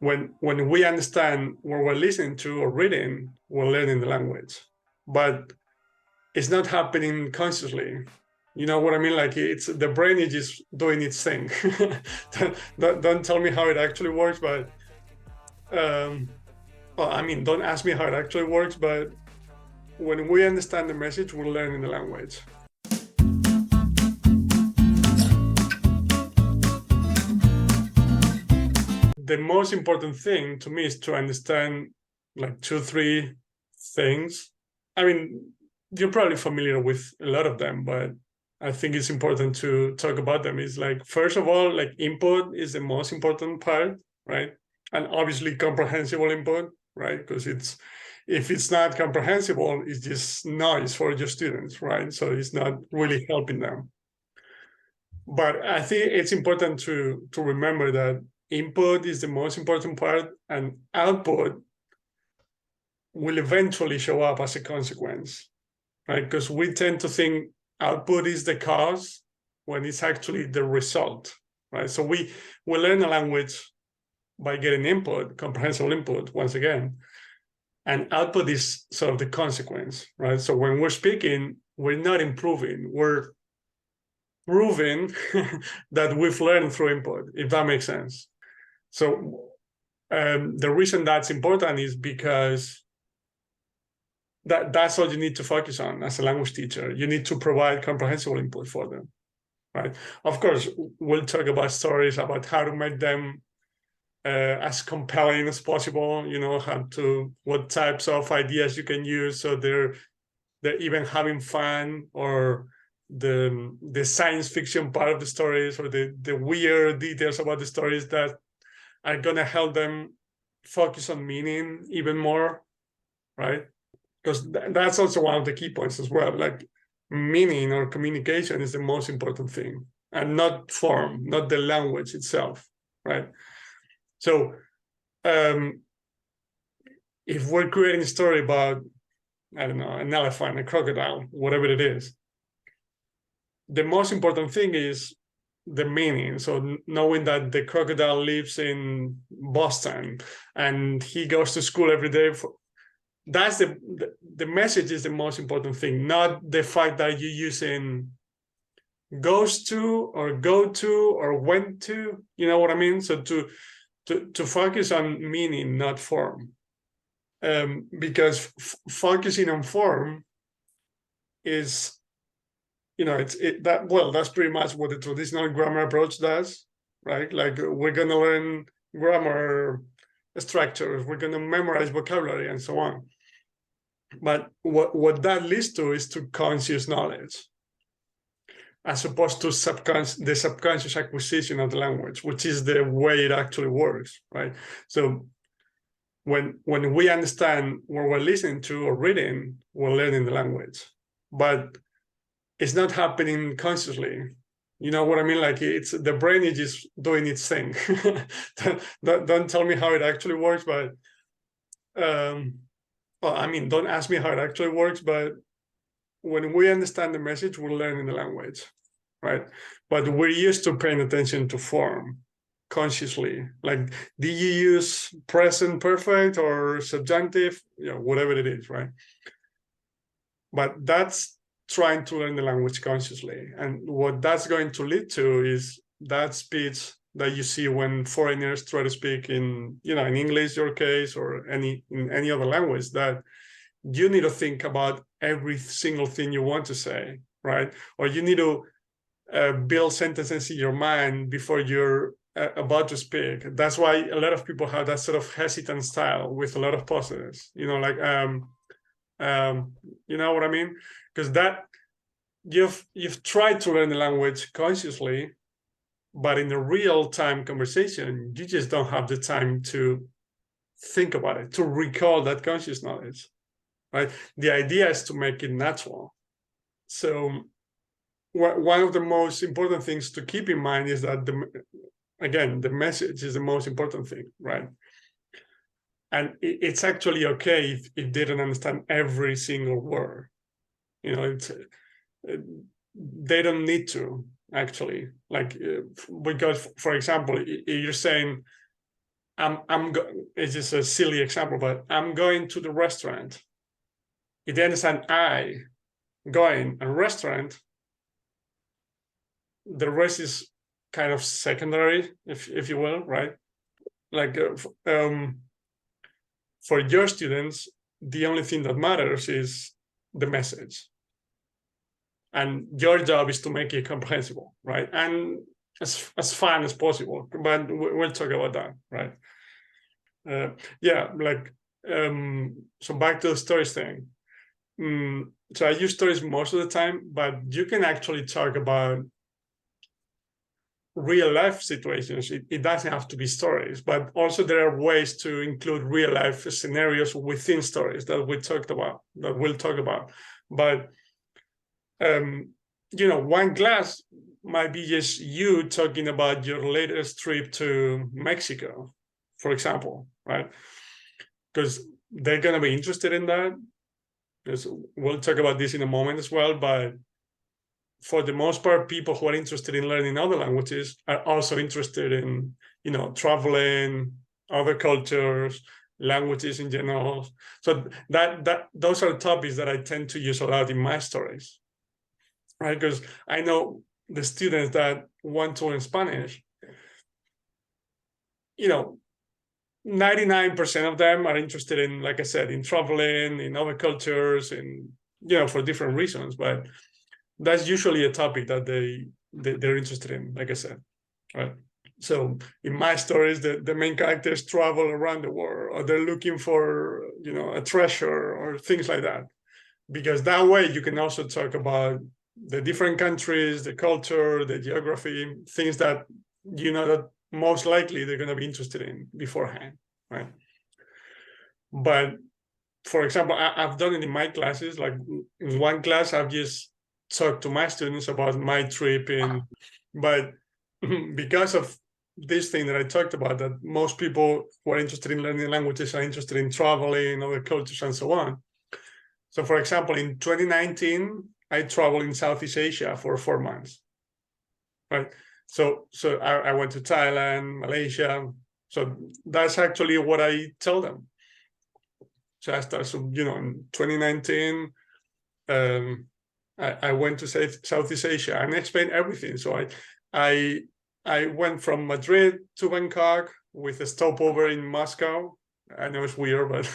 when we understand what we're listening to or reading, we're learning the language, but it's not happening consciously. You know what I mean? Like it's the brain is just doing its thing. Don't tell me how it actually works, but um, well, I mean, don't ask me how it actually works, but when we understand the message, we're learning the language. The most important thing to me is to understand like two, three things. I mean, you're probably familiar with a lot of them, but I think it's important to talk about them. Is like, first of all, like input is the most important part, right? And obviously comprehensible input, right? Because if it's not comprehensible, it's just noise for your students, right? So it's not really helping them. But I think it's important to remember that input is the most important part, and output will eventually show up as a consequence, right? Because we tend to think output is the cause when it's actually the result, right? So we learn a language by getting input, comprehensible input, once again, and output is sort of the consequence, right? So when we're speaking, we're not improving, we're proving that we've learned through input, if that makes sense. So the reason that's important is because that's all you need to focus on as a language teacher. You need to provide comprehensible input for them, right? Of course, we'll talk about stories about how to make them as compelling as possible. You know, what types of ideas you can use so they're even having fun, or the science fiction part of the stories, or the weird details about the stories that are gonna help them focus on meaning even more, right? Because that's also one of the key points as well. Like meaning or communication is the most important thing, and not form, not the language itself, right? So um, if we're creating a story about, I don't know, an elephant, a crocodile, whatever it is, the most important thing is the meaning. So knowing that the crocodile lives in Boston and he goes to school every day, that's the message is the most important thing, not the fact that you're using goes to or go to or went to. You know what I mean? So to focus on meaning, not form, because focusing on form is, you know, that's pretty much what the traditional grammar approach does, right? Like we're gonna learn grammar structures, we're gonna memorize vocabulary and so on. But what that leads to is to conscious knowledge, as opposed to the subconscious acquisition of the language, which is the way it actually works, right? So when we understand what we're listening to or reading, we're learning the language. But it's not happening consciously. You know what I mean? Like it's the brain is just doing its thing. Don't tell me how it actually works, but well, I mean, don't ask me how it actually works, but when we understand the message, we're learning the language, right? But we're used to paying attention to form consciously. Like, do you use present perfect or subjunctive? You know, whatever it is, right? But that's trying to learn the language consciously. And what that's going to lead to is that speech that you see when foreigners try to speak in, you know, in English, your case, or in any other language, that you need to think about every single thing you want to say, right? Or you need to build sentences in your mind before you're about to speak. That's why a lot of people have that sort of hesitant style with a lot of pauses, you know, like um, you know what I mean? Because that you've tried to learn the language consciously, but in a real time conversation, you just don't have the time to think about it, to recall that conscious knowledge, right? The idea is to make it natural. So one of the most important things to keep in mind is that the message is the most important thing, right? And it's actually okay if they don't understand every single word. You know, they don't need to actually, like, because for example, you're saying it's just a silly example, but I'm going to the restaurant. If they understand I going a restaurant, the rest is kind of secondary, if you will, right? Like for your students, the only thing that matters is the message, and your job is to make it comprehensible, right? And as fun as possible. But we'll talk about that, right? Yeah, like so back to the stories thing. So I use stories most of the time, but you can actually talk about real life situations. It doesn't have to be stories, but also there are ways to include real life scenarios within stories that we'll talk about. But one glass might be just you talking about your latest trip to Mexico, for example, right? Because they're going to be interested in that. Because we'll talk about this in a moment as well, but for the most part, people who are interested in learning other languages are also interested in, traveling, other cultures, languages in general. So those are topics that I tend to use a lot in my stories, right? Because I know the students that want to learn Spanish, 99% of them are interested in, like I said, in traveling, in other cultures, and for different reasons. But that's usually a topic that they're interested in, like I said, right? So in my stories, the main characters travel around the world, or they're looking for a treasure or things like that, because that way you can also talk about the different countries, the culture, the geography, things that that most likely they're going to be interested in beforehand, right? But for example, I've done it in my classes. Like in one class, I've just talked to my students about my trip but because of this thing that I talked about, that most people who are interested in learning languages are interested in traveling, other cultures, and so on. So for example, in 2019, I traveled in Southeast Asia for 4 months, right? So I went to Thailand, Malaysia. So that's actually what I tell them. So I started, in 2019, I went to Southeast Asia and explained everything. So I went from Madrid to Bangkok with a stopover in Moscow. I know it's weird, but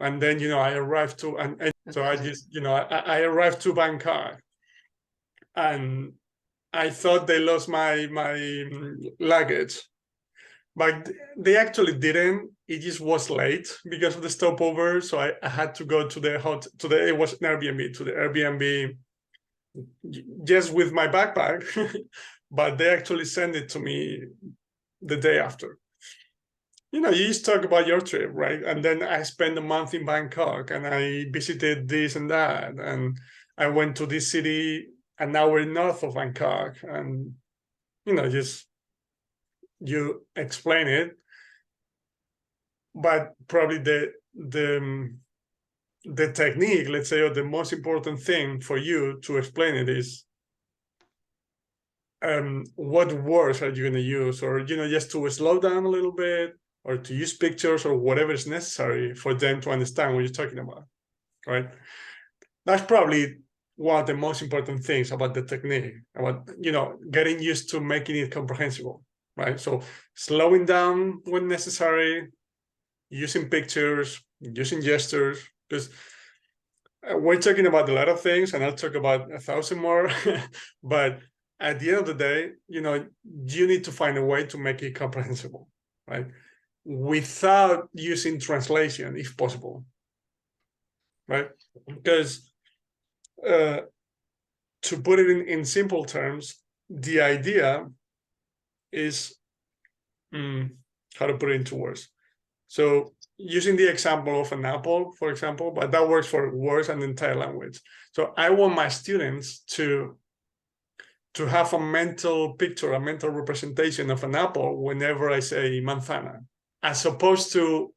and then I arrived to and so I just I arrived to Bangkok, and I thought they lost my luggage, but they actually didn't. It just was late because of the stopover, so I had to go to the hotel. It was an Airbnb, to the Airbnb just with my backpack, but they actually sent it to me the day after. You just talk about your trip, right? And then I spent a month in Bangkok, and I visited this and that, and I went to this city an hour north of Bangkok, and just you explain it. But probably the technique, let's say, or the most important thing for you to explain it is what words are you going to use, or just to slow down a little bit, or to use pictures, or whatever is necessary for them to understand what you're talking about, right? That's probably one of the most important things about the technique, about getting used to making it comprehensible, right? So slowing down when necessary, using pictures, using gestures, because we're talking about a lot of things, and I'll talk about 1,000 more. But at the end of the day, you need to find a way to make it comprehensible, right? Without using translation, if possible, right? Because to put it in simple terms, the idea is how to put it into words. So using the example of an apple, for example, but that works for words and the entire language. So I want my students to have a mental picture, a mental representation of an apple whenever I say manzana, as opposed to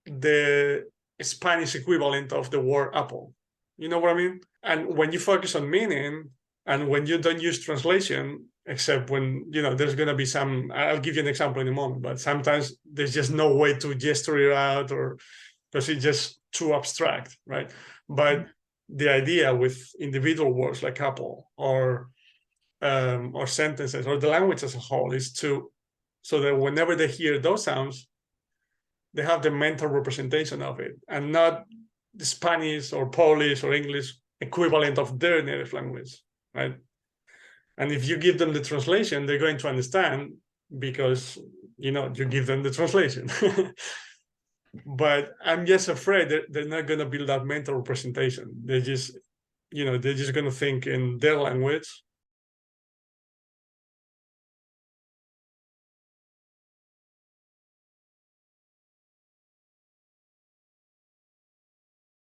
the Spanish equivalent of the word apple. You know what I mean? And when you focus on meaning, and when you don't use translation, except when, you know, there's going to be some, I'll give you an example in a moment, but sometimes there's just no way to gesture it out, or because it's just too abstract, right? But the idea with individual words like couple or sentences or the language as a whole is to, so that whenever they hear those sounds, they have the mental representation of it, and not the Spanish or Polish or English equivalent of their native language, right? And if you give them the translation, they're going to understand because, you know, you give them the translation. But I'm just afraid that they're not going to build that mental representation. They're just, you know, they're just going to think in their language,